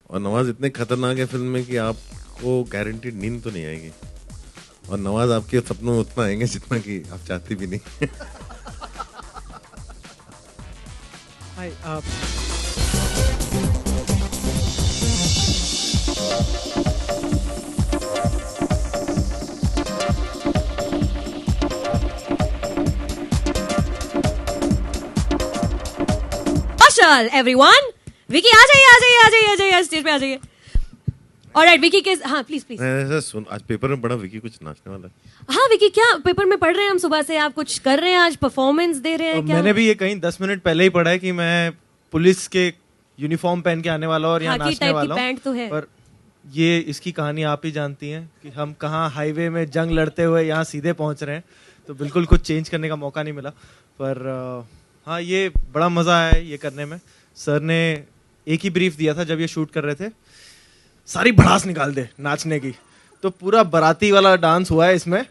और नवाज इतने खतरनाक है फिल्म में कि आपको गारंटीड नींद तो नहीं आएगी, और नवाज आपके सपनों में उतना आएंगे जितना कि आप चाहते भी नहीं। हाय मार्शल एवरीवन, विकी आ जाइए आ जाइए आ जाइए आ जाइए स्टेज पे आ जाइए। ऑलराइट विकी के, हाँ प्लीज प्लीज। ऐसा सुन, आज पेपर में पढ़ा विकी कुछ नाचने वाला है। हाँ विकी, क्या पेपर में पढ़ रहे हैं हम सुबह से? आप कुछ कर रहे हैं आज, परफॉर्मेंस दे रहे हैं क्या? मैंने भी ये कहीं 10 मिनट पहले ही पढ़ा है कि मैं पुलिस के यूनिफॉर्म पहन के आने वाला हूँ और यहाँ नाचने वाला हूँ। पैंट तो है, पर ये इसकी कहानी आप ही जानती हैं कि हम कहाँ हाईवे में जंग लड़ते हुए यहाँ सीधे पहुँच रहे हैं, तो बिल्कुल कुछ चेंज करने का मौका नहीं मिला। पर हाँ, ये बड़ा मज़ा आया ये करने में। सर ने एक ही ब्रीफ दिया था जब ये शूट कर रहे थे, सारी भड़ास निकाल दे नाचने की। तो पूरा बाराती वाला डांस हुआ है इसमें,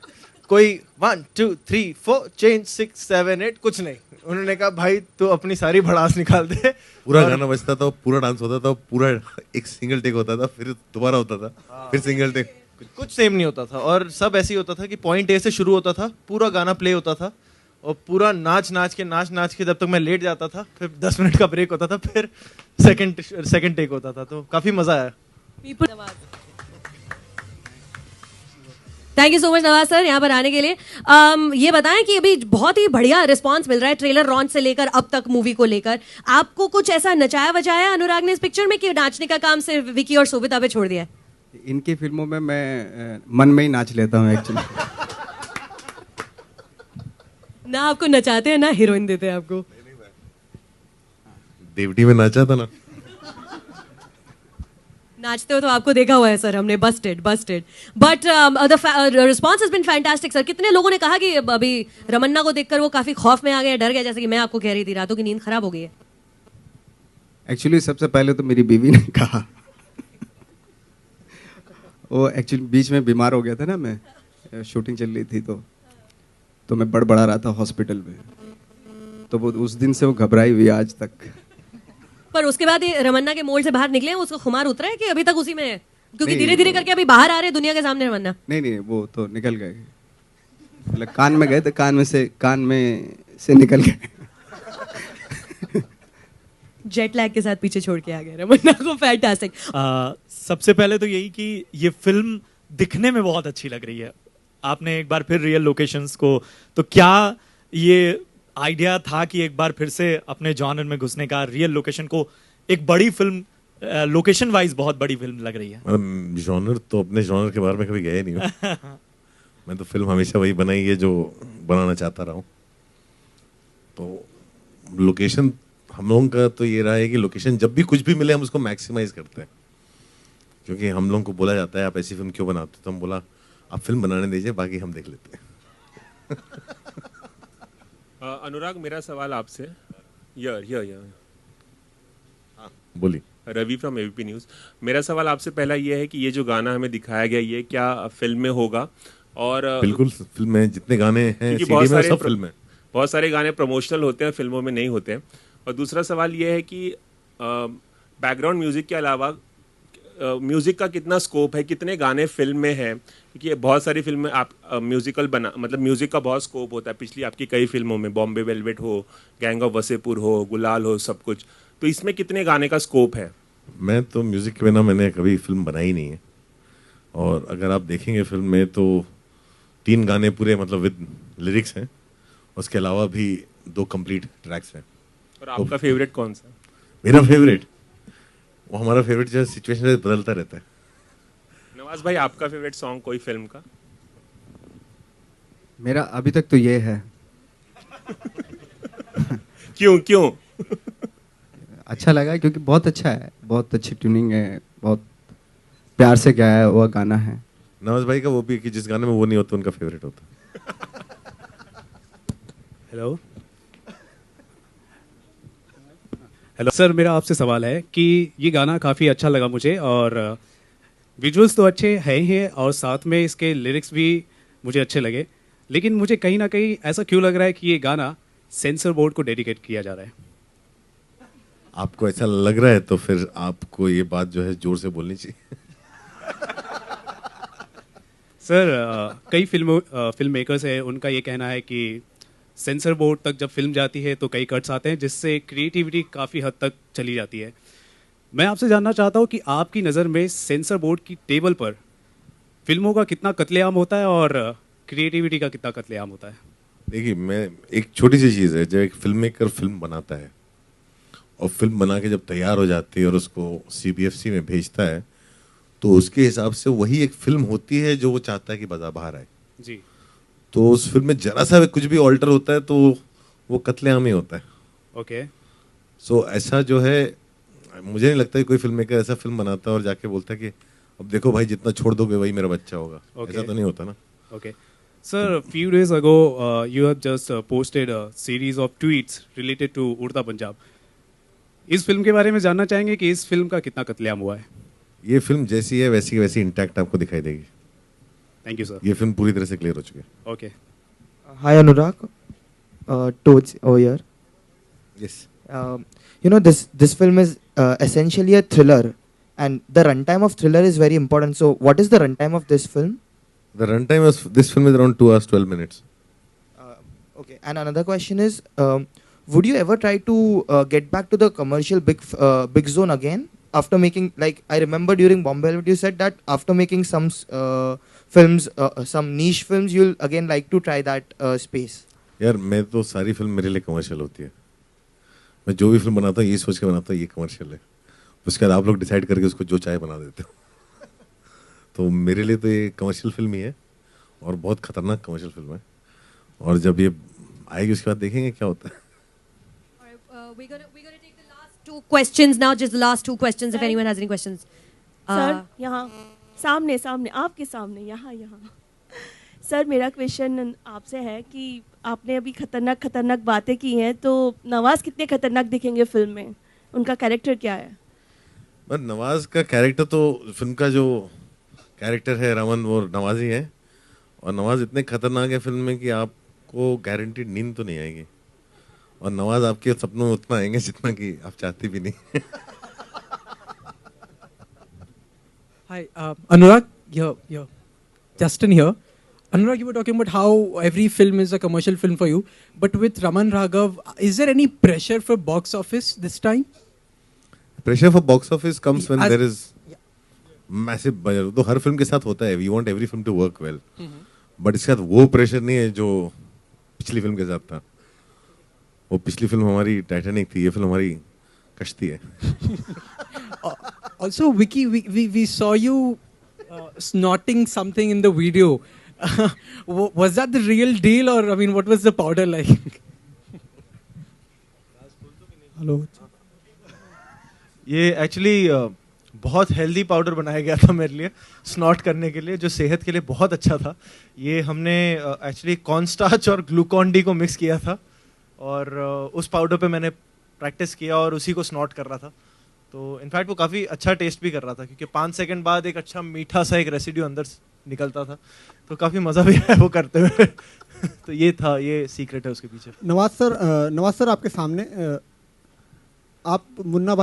कोई 1 2 3 4 चेंज 6 7 8 कुछ नहीं। उन्होंने कहा भाई तू अपनी सारी भड़ास निकाल दे। पूरा गाना बजता था, पूरा डांस होता था, पूरा एक सिंगल टेक होता था, फिर दोबारा होता था, फिर सिंगल टेक। कुछ सेम नहीं होता था और सब ऐसे ही होता था कि पॉइंट ए से शुरू होता था, पूरा गाना प्ले होता था और पूरा नाच नाच के जब तक मैं लेट जाता था, फिर 10 मिनट का ब्रेक होता था, फिर सेकंड टेक होता था। तो काफी मजा आया। Thank you so much Nawaz sir यहाँ पर आने के लिए। ये बताएं कि अभी बहुत ही बढ़िया रिस्पांस मिल रहा है ट्रेलर लॉन्च से लेकर अब तक मूवी को लेकर। आपको कुछ ऐसा नचाया वचाया अनुराग ने इस पिक्चर में कि नाचने का काम सिर्फ विकी और शोभिता पे छोड़ दिया है? इनकी फिल्मों में मैं मन में ही नाच लेता हूँ एक्चुअली। ना आपको नचाते हैं ना हीरोइन देते हैं आपको। देवटी में नाचा था ना। नाचते हो तो आपको देखा हुआ है सर हमने, busted but the response has been fantastic sir. कितने लोगों ने कहा कि अभी रमन्ना को देखकर वो काफी खौफ में आ गए, डर गए, जैसे कि मैं आपको कह रही थी रातों की नींद खराब हो गई है। एक्चुअली सबसे पहले तो मेरी बीवी ने कहा, वो एक्चुअली बीच में बीमार हो गया था ना, मैं शूटिंग चल रही थी तो मैं बड़बड़ा रहा था हॉस्पिटल में, तो वो उस दिन से वो घबराई हुई आज तक। पर उसके बाद ये रमन्ना के मोल्ड से बाहर निकले हैं, उसका खुमार उतरा है कि अभी तक उसी में है? क्योंकि धीरे धीरे करके अभी बाहर आ रहे हैं दुनिया के सामने रमन्ना। नहीं, वो तो निकल गए, मतलब कान में गए थे, कान में से निकल गए। जेट लैग के साथ पीछे छोड़ के आ गए रमन्ना को। फैंटास्टिक। सबसे पहले तो यही कि ये फिल्म दिखने में बहुत अच्छी लग रही है। आपने एक बार फिर रियल लोकेशंस को, तो क्या ये आइडिया था कि एक बार फिर से अपने जॉनर में घुसने का, रियल लोकेशन को एक बड़ी फिल्म, लोकेशन वाइज बहुत बड़ी फिल्म लग रही है? जॉनर तो अपने जॉनर के बारे में कभी गए नहीं हूँ। मैं तो फिल्म हमेशा वही बनाई है जो बनाना चाहता रहा हूँ। तो लोकेशन हम लोगों का तो ये रहा है कि लोकेशन जब भी कुछ भी मिले हम उसको मैक्सिमाइज करते हैं, क्योंकि हम लोगों को बोला जाता है आप ऐसी फिल्म क्यों बनाते हो, तो हम बोला आप फिल्म बनाने दीजिए, बाकी हम देख लेते हैं। अनुराग, मेरा सवाल आपसे, हाँ बोली। Ravi from ABP News. मेरा सवाल आपसे पहला ये है कि ये जो गाना हमें दिखाया गया ये क्या फिल्म में होगा? और बिल्कुल फिल्म में जितने गाने हैं सीडी में सब फिल्म में। बहुत सारे गाने प्रमोशनल होते हैं, फिल्मों में नहीं होते हैं। और दूसरा सवाल ये है कि बैकग्राउंड म्यूजिक के अलावा म्यूजिक का कितना स्कोप है, कितने गाने फिल्म में हैं? क्योंकि बहुत सारी फिल्में आप म्यूजिकल बना, मतलब म्यूजिक का बहुत स्कोप होता है। पिछली आपकी कई फिल्मों में, बॉम्बे वेलवेट हो, गैंग ऑफ वसेपुर हो, गुलाल हो, सब कुछ, तो इसमें कितने गाने का स्कोप है? मैं तो म्यूजिक के बिना मैंने कभी फिल्म बनाई नहीं है, और अगर आप देखेंगे फिल्म में तो 3 गाने पूरे मतलब विद लिरिक्स हैं, उसके अलावा भी 2 कंप्लीट ट्रैक्स हैं। और आपका फेवरेट कौन सा? मेरा फेवरेट, वो हमारा फेवरेट जो सिचुएशन बदलता रहता है। नवाज भाई, आपका फेवरेट सॉन्ग कोई फिल्म का? मेरा अभी तक तो ये है। क्यों? अच्छा लगा क्योंकि बहुत अच्छा है, बहुत अच्छी ट्यूनिंग है, बहुत प्यार से गाया हुआ गाना है। नवाज भाई का वो भी कि जिस गाने में वो नहीं होता उनका फेवरेट होता। हेलो सर, मेरा आपसे सवाल है कि ये गाना काफ़ी अच्छा लगा मुझे, और विजुअल्स तो अच्छे हैं ही हैं और साथ में इसके लिरिक्स भी मुझे अच्छे लगे, लेकिन मुझे कहीं ना कहीं ऐसा क्यों लग रहा है कि ये गाना सेंसर बोर्ड को डेडिकेट किया जा रहा है? आपको ऐसा लग रहा है तो फिर आपको ये बात जो है जोर से बोलनी चाहिए। सर कई फिल्म मेकर्स हैं, उनका ये कहना है कि सेंसर बोर्ड तक जब फिल्म जाती है तो कई कट्स आते हैं जिससे क्रिएटिविटी काफ़ी हद तक चली जाती है। मैं आपसे जानना चाहता हूँ कि आपकी नज़र में सेंसर बोर्ड की टेबल पर फिल्मों का कितना कत्लेआम होता है और क्रिएटिविटी का कितना कत्लेआम होता है? देखिए, मैं एक छोटी सी चीज़ है, जब एक फिल्म मेकर फिल्म बनाता है और फिल्म बना के जब तैयार हो जाती है और उसको CBFC में भेजता है तो उसके हिसाब से वही एक फिल्म होती है जो वो चाहता है कि बाहर आए जी। तो उस फिल्म में जरा सा भी कुछ भी ऑल्टर होता है तो वो कत्लेआम ही होता है। ओके। सो ऐसा जो है, मुझे नहीं लगता कि कोई फिल्म मेकर ऐसा फिल्म बनाता है और जाके बोलता है कि अब देखो भाई जितना छोड़ दोगे वही मेरा बच्चा होगा। ऐसा तो नहीं होता ना। Okay. Sir, a few days ago, you have just posted a series of tweets related to उड़ता पंजाब. इस फिल्म के बारे में जानना चाहेंगे कि इस फिल्म का कितना कत्लेआम हुआ है? ये फिल्म जैसी है वैसी की वैसी इंटैक्ट आपको दिखाई देगी। Thank you, sir. ये फिल्म पूरी तरह से क्लियर हो चुकी है। Okay. Hi Anurag, Toads over here. Yes. You know this film is essentially a thriller, and the runtime of thriller is very important. So, what is the runtime of this film? The runtime of this film is around 2 hours 12 minutes. Okay. And another question is, would you ever try to get back to the commercial big zone again after making, like I remember during Bombay Velvet you said that after making some films, some niche films, you'll again like to try that space. यार मैं तो सारी film मेरे लिए commercial होती है। मैं जो भी फिल्म बनाता हूँ ये सोच के बनाता हूँ ये कमर्शियल है। उसके बाद आप लोग डिसाइड करके उसको जो चाहे बना देते हो। तो मेरे लिए तो ये कमर्शियल फिल्म ही है और बहुत खतरनाक कमर्शियल फिल्म है। और जब ये आएगी उसके बाद देखेंगे क्या होता है। We're gonna take the last two questions now. Just the last two questions. If anyone has any questions. Sir यहाँ सामने सामने आपके सामने यहाँ सर मेरा क्वेश्चन आपसे है कि आपने अभी खतरनाक बातें की हैं, तो नवाज कितने खतरनाक दिखेंगे फिल्म में? उनका कैरेक्टर क्या है? पर नवाज का कैरेक्टर तो फिल्म का जो कैरेक्टर है रमन वो नवाज ही है। और नवाज इतने खतरनाक है फिल्म में कि आपको गारंटीड नींद तो नहीं आएगी। और नवाज आपके सपनों में उतना आएंगे जितना कि आप चाहती भी नहीं। Hi, Anurag, here. Justin here. Anurag, you were talking about how every film is a commercial film for you, but with Raman Raghav, is there any pressure for box office this time? Pressure for box office comes when there is massive budget. तो हर film के साथ होता है। We want every film to work well. But इसके साथ वो pressure नहीं है जो पिछली फिल्म के साथ था। वो पिछली फिल्म हमारी टाइटैनिक थी, ये फिल्म हमारी कश्ती है। Also, Vicky, we saw you snorting something in the video. Was that the real deal, or I mean, what was the powder like? Hello. ये एक्चुअली बहुत हेल्दी पाउडर बनाया गया था मेरे लिए स्नॉट करने के लिए, जो सेहत के लिए बहुत अच्छा था। ये हमने एक्चुअली कॉर्नस्टार्च और ग्लूकॉन डी को मिक्स किया था और उस पाउडर पे मैंने प्रैक्टिस किया और उसी को स्नॉट कर रहा था। तो इनफैक्ट वो काफ़ी अच्छा टेस्ट भी कर रहा था क्योंकि 5 सेकंड बाद एक अच्छा मीठा सा एक रेसिड्यू अंदर निकलता था, तो काफ़ी मज़ा भी आया वो करते हुए। तो ये था, ये सीक्रेट है उसके पीछे। नवाज सर आपके सामने आप मुन्ना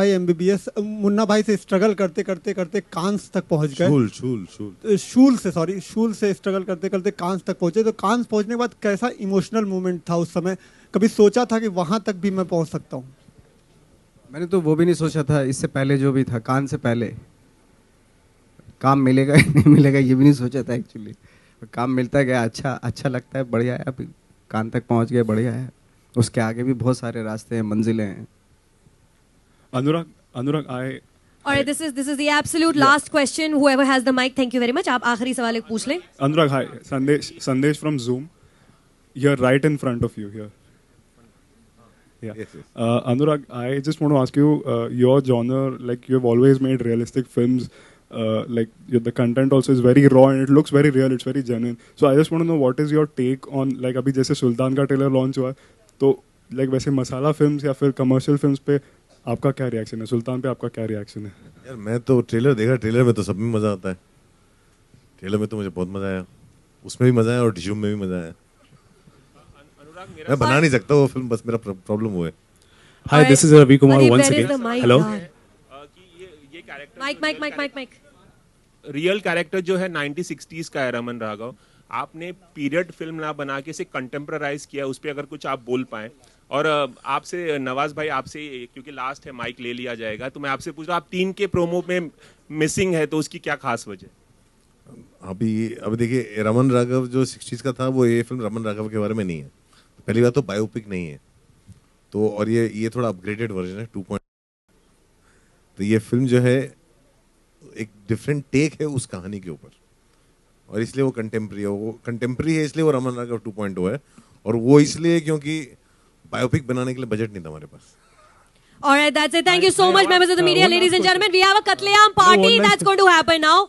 भाई से स्ट्रगल करते करते कांस तक पहुंच गए। शूल से स्ट्रगल करते करते कांस तक पहुंचे। तो कांस पहुंचने के बाद कैसा इमोशनल मोमेंट था उस समय? कभी सोचा था कि वहां तक भी मैं पहुंच सकता हूं? मैंने तो वो भी नहीं सोचा था। इससे पहले जो भी था, कान से पहले काम मिलेगा या नहीं मिलेगा ये भी नहीं सोचा था एक्चुअली। काम मिलता गया, अच्छा लगता है, बढ़िया है। अभी कान तक पहुंच गए, बढ़िया है। उसके आगे भी बहुत सारे रास्ते हैं, मंजिलें हैं। Anurag, All right, this is the absolute last question. Whoever has the mic, thank you very much. आप आखिरी सवाल एक पूछ लें। Anurag, hi, Sandesh from Zoom. You're right in front of you here. Yeah. Yes. Anurag, I just want to ask you, your genre, like you've always made realistic films. Like the content also is very raw and it looks very real. It's very genuine. So I just want to know what is your take on, like अभी जैसे सुल्तान का trailer launch हुआ, तो like वैसे मसाला films या फिर commercial films पे आपका क्या रिएक्शन है? सुल्तान पे आपका क्या रिएक्शन है? यार मैं तो ट्रेलर देखा, ट्रेलर में तो सब में मजा आता है। ट्रेलर में तो मुझे बहुत मजा आया, उसमें भी मजा आया और डिशूम में भी मजा आया। मैं बना नहीं सकता वो फिल्म, बस मेरा प्रॉब्लम वो है। Hi, Alright. this is Ravi Kumar Pradeep, once where is again. the mic, Hello. yaar? ये कैरेक्टर माइक रियल कैरेक्टर जो है 90-60s का है रमन राघव, आपने पीरियड फिल्म ना बना के इसे कंटेम्परराइज किया, उस पर अगर कुछ आप बोल पाए। और आपसे नवाज भाई, आपसे क्योंकि लास्ट है माइक ले लिया जाएगा, तो मैं आपसे पूछ रहा हूँ, आप 3 के प्रोमो में मिसिंग है, तो उसकी क्या खास वजह? अभी देखिए, रमन राघव जो 60s का था, वो ये फिल्म रमन राघव के बारे में नहीं है। पहली बात तो बायोपिक नहीं है, तो और ये थोड़ा अपग्रेडेड वर्जन है 2. तो ये फिल्म जो है एक डिफरेंट टेक है उस कहानी के ऊपर, और इसलिए वो कंटेम्प्रेरी है, इसलिए वो रमन राघव 2.0 है। और वो इसलिए क्योंकि बायोपिक बनाने के लिए बजट नहीं था हमारे पास। All right, that's it. Thank you so much, members of the media, ladies and gentlemen. We have a Katleam party that's going to happen now.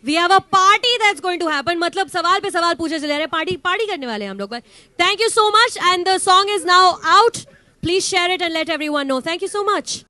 We have a party that's going to happen. मतलब सवाल पे सवाल पूछे चले रहे, party करने वाले हैं हम लोग। Thank you so much, and the song is now out. Please share it and let everyone know. Thank you so much.